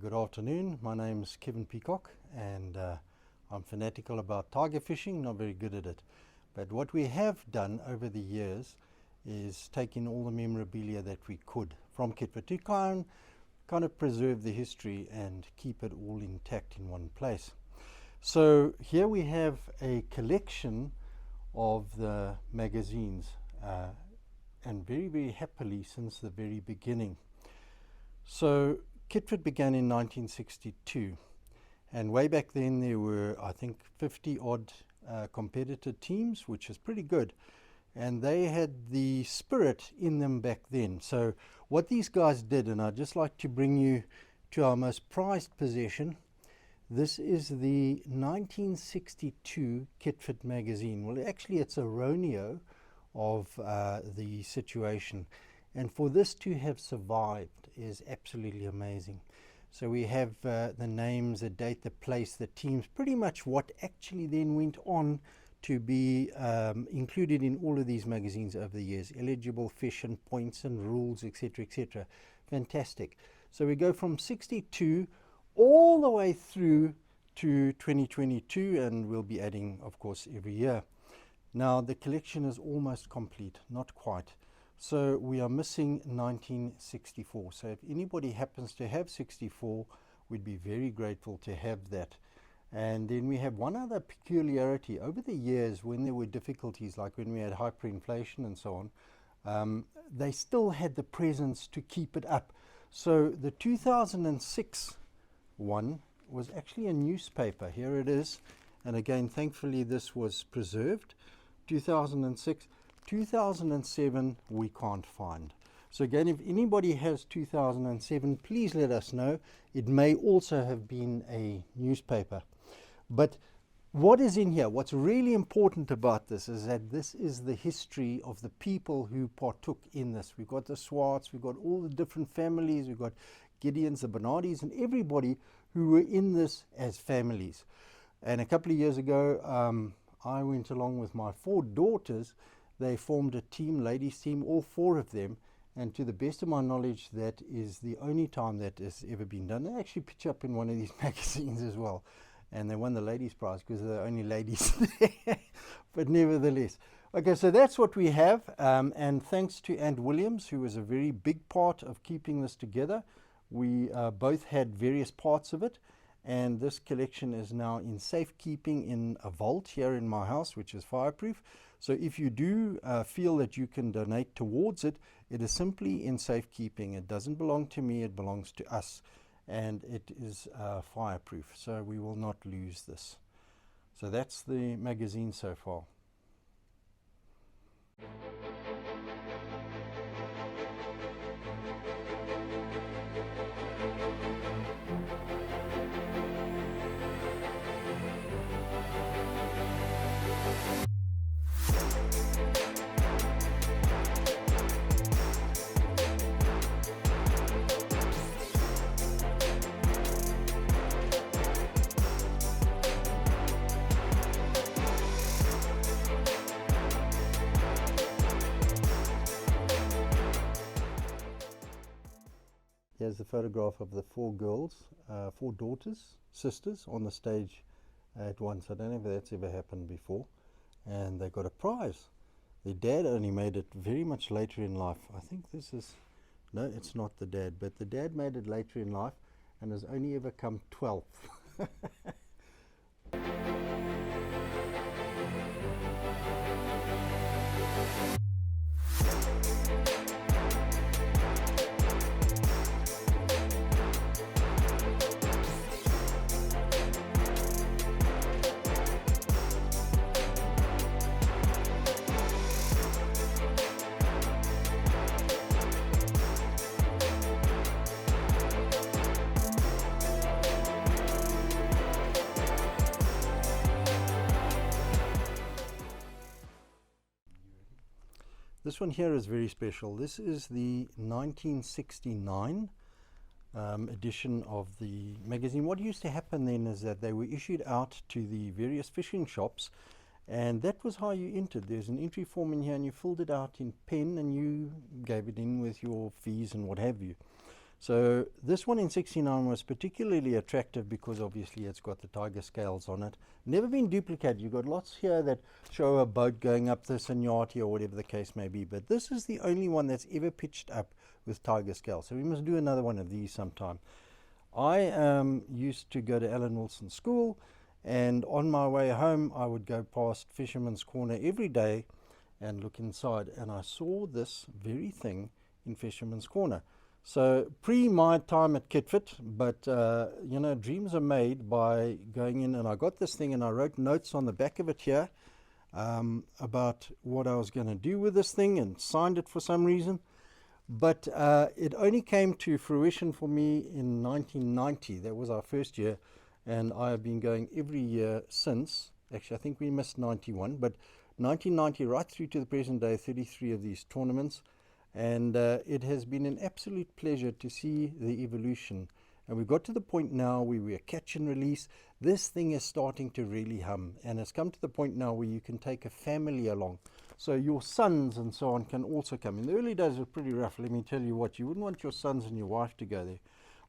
Good afternoon. My name is Kevin Peacock, and I'm fanatical about tiger fishing, not very good at it. But what we have done over the years is taking all the memorabilia that we could from KITFT to kind of preserve the history and keep it all intact in one place. So here we have a collection of the magazines, and very happily since the very beginning. So KITFT began in 1962, and way back then there were, I think, 50 odd competitor teams, which is pretty good, and they had the spirit in them back then. So what these guys did, and I'd just like to bring you to our most prized possession. This is the 1962 KITFT magazine. Well, actually it's a Roneo of the situation, and for this to have survived is absolutely amazing. So we have the names, the date, the place, the teams, pretty much what actually then went on to be included in all of these magazines over the years. Eligible fish and points and rules, etc., etc. Fantastic. So we go from 62 all the way through to 2022, and we'll be adding, of course, every year. Now the collection is almost complete, not quite. So we are missing 1964. So if anybody happens to have 64, we'd be very grateful to have that. And then we have one other peculiarity. Over the years, when there were difficulties, like when we had hyperinflation and so on, they still had the presence to keep it up. So the 2006 one was actually a newspaper. Here it is. And again, thankfully, this was preserved. 2006. 2007 we can't find. So again, if anybody has 2007, please let us know. It may also have been a newspaper. But what is in here, what's really important about this is that this is the history of the people who partook in this. We've got the Swarts, we've got all the different families, we've got Gideons, the Bernardis, and everybody who were in this as families. And a couple of years ago, I went along with my 4 daughters. They formed a team, ladies team, all 4 of them, and to the best of my knowledge, that is the only time that has ever been done. They actually pitch up in one of these magazines as well, and they won the ladies prize because they're the only ladies there. But nevertheless, okay, so that's what we have, and thanks to Aunt Williams, who was a very big part of keeping this together. We both had various parts of it, and this collection is now in safekeeping in a vault here in my house, which is fireproof. So if you do feel that you can donate towards it, it is simply in safekeeping. It doesn't belong to me, it belongs to us, and it is fireproof, so we will not lose this. So that's the magazine so far. Here's the photograph of the 4 girls, 4 daughters, sisters, on the stage at once. I don't know if that's ever happened before. And they got a prize. The dad only made it very much later in life. I think this is, no, it's not the dad, but the dad made it later in life and has only ever come 12th. This one here is very special. This is the 1969 edition of the magazine. What used to happen then is that they were issued out to the various fishing shops, and that was how you entered. There's an entry form in here, and you filled it out in pen and you gave it in with your fees and what have you. So this one in 69 was particularly attractive because obviously it's got the tiger scales on it. Never been duplicated. You've got lots here that show a boat going up the Sanyati or whatever the case may be, but this is the only one that's ever pitched up with tiger scales. So we must do another one of these sometime. I used to go to Alan Wilson School, and on my way home I would go past Fisherman's Corner every day and look inside, and I saw this very thing in Fisherman's Corner. So pre my time at KITFT, but you know, dreams are made by going in, and I got this thing and I wrote notes on the back of it here about what I was going to do with this thing and signed it for some reason. But it only came to fruition for me in 1990. That was our first year, and I have been going every year since. Actually, I think we missed 91, but 1990 right through to the present day, 33 of these tournaments. And it has been an absolute pleasure to see the evolution. And we've got to the point now where we're catch and release. This thing is starting to really hum. And it's come to the point now where you can take a family along. So your sons and so on can also come. In the early days it was pretty rough, let me tell you what. You wouldn't want your sons and your wife to go there.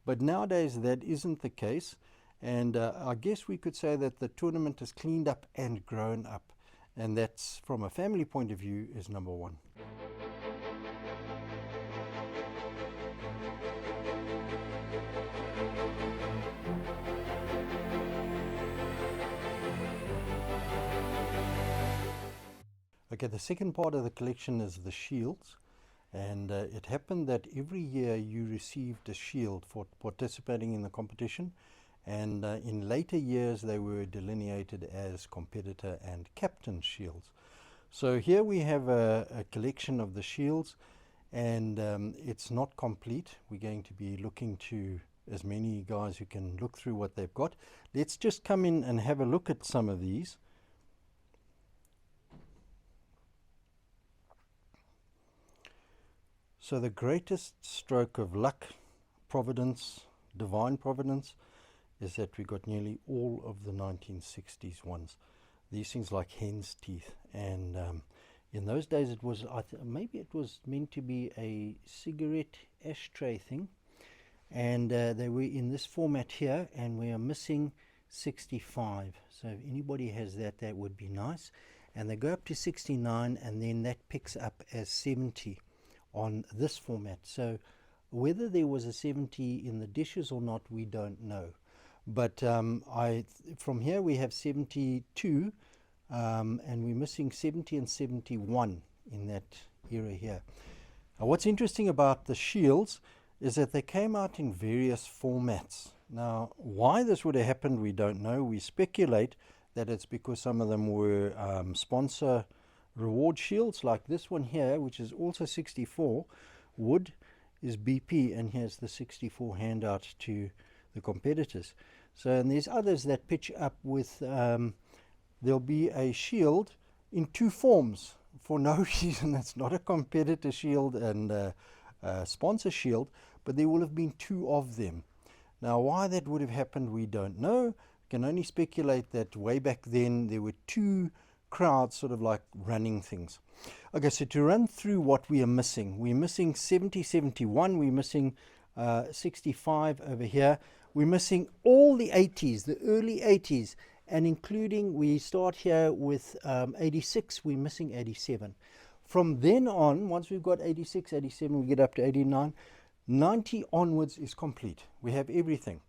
But nowadays that isn't the case. And I guess we could say that the tournament has cleaned up and grown up. And that's, from a family point of view, is number one. Okay, the second part of the collection is the shields, and it happened that every year you received a shield for participating in the competition, and in later years they were delineated as competitor and captain shields. So here we have a collection of the shields, and it's not complete. We're going to be looking to as many guys who can look through what they've got. Let's just come in and have a look at some of these. So the greatest stroke of luck, providence, divine providence, is that we got nearly all of the 1960s ones. These things like hen's teeth, and in those days it was, maybe it was meant to be a cigarette ashtray thing, and they were in this format here, and we are missing 65. So if anybody has that, that would be nice. And they go up to 69, and then that picks up as 70 on this format. So whether there was a 70 in the dishes or not, we don't know. But from here we have 72, and we're missing 70 and 71 in that era here. What's interesting about the shields is that they came out in various formats. Now, why this would have happened, we don't know. We speculate that it's because some of them were sponsor reward shields, like this one here, which is also 64. Wood is BP, and here's the 64 handout to the competitors. So, and there's others that pitch up with, there'll be a shield in two forms for no reason. It's not a competitor shield and a sponsor shield, but there will have been two of them. Now, why that would have happened, we don't know. We can only speculate that way back then there were two crowds sort of like running things. Okay, so to run through what we are missing, we're missing 70, 71, we're missing 65 over here, we're missing all the 80s, the early 80s, and including, we start here with 86, we're missing 87. From then on, once we've got 86, 87, we get up to 89, 90 onwards is complete. We have everything.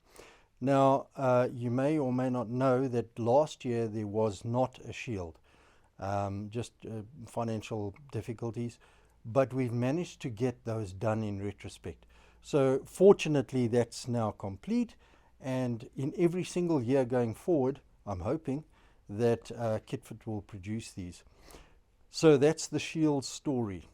Now, you may or may not know that last year there was not a shield, just financial difficulties, but we've managed to get those done in retrospect. So fortunately that's now complete, and in every single year going forward, I'm hoping that KITFT will produce these. So that's the shield story.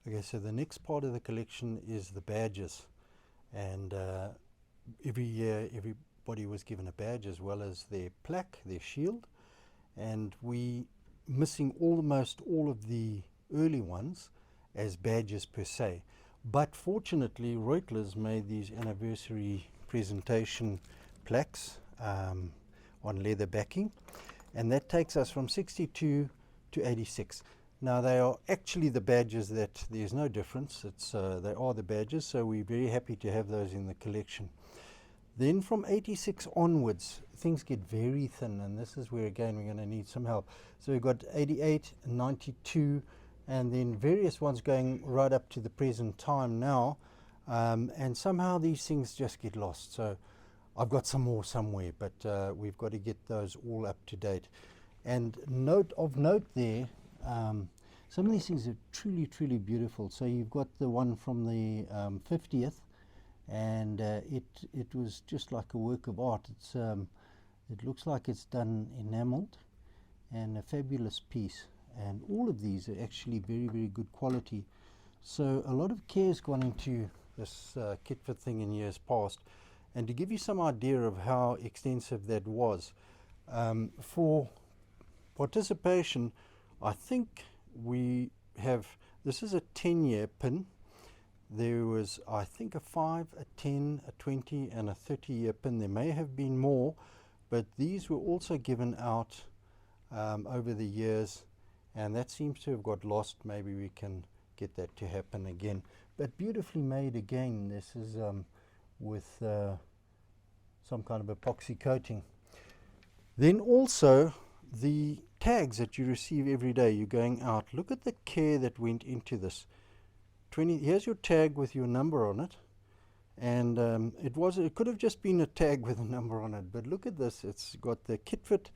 Okay, so the next part of the collection is the badges, and every year everybody was given a badge as well as their plaque, their shield, and we missing almost all of the early ones as badges per se. But fortunately, Reuters made these anniversary presentation plaques on leather backing, and that takes us from 62 to 86. Now they are actually the badges that there's no difference. They are the badges, so we're very happy to have those in the collection. Then from 86 onwards, things get very thin, and this is where again we're going to need some help. So we've got 88, 92, and then various ones going right up to the present time now, and somehow these things just get lost. So I've got some more somewhere, but we've got to get those all up to date. And note there, some of these things are truly, truly beautiful. So you've got the one from the 50th, and it was just like a work of art. It looks like it's done enameled, and a fabulous piece. And all of these are actually very, very good quality. So a lot of care has gone into this KITFT thing in years past. And to give you some idea of how extensive that was, for participation, I think we have, this is a 10-year pin. There was, I think, a 5, a 10, a 20, and a 30-year pin. There may have been more, but these were also given out over the years, and that seems to have got lost. Maybe we can get that to happen again. But beautifully made again. This is with some kind of epoxy coating. Then also the tags that you receive every day, you're going out. Look at the care that went into this. Here's your tag with your number on it, and it could have just been a tag with a number on it, but look at this. It's got the KITFT.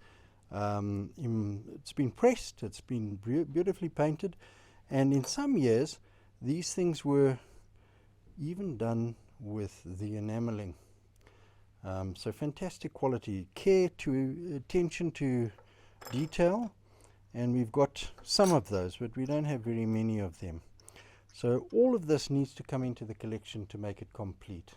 It's been pressed, it's been beautifully painted, and in some years these things were even done with the enameling. So fantastic quality, care to attention to detail, and we've got some of those, but we don't have very many of them. So all of this needs to come into the collection to make it complete.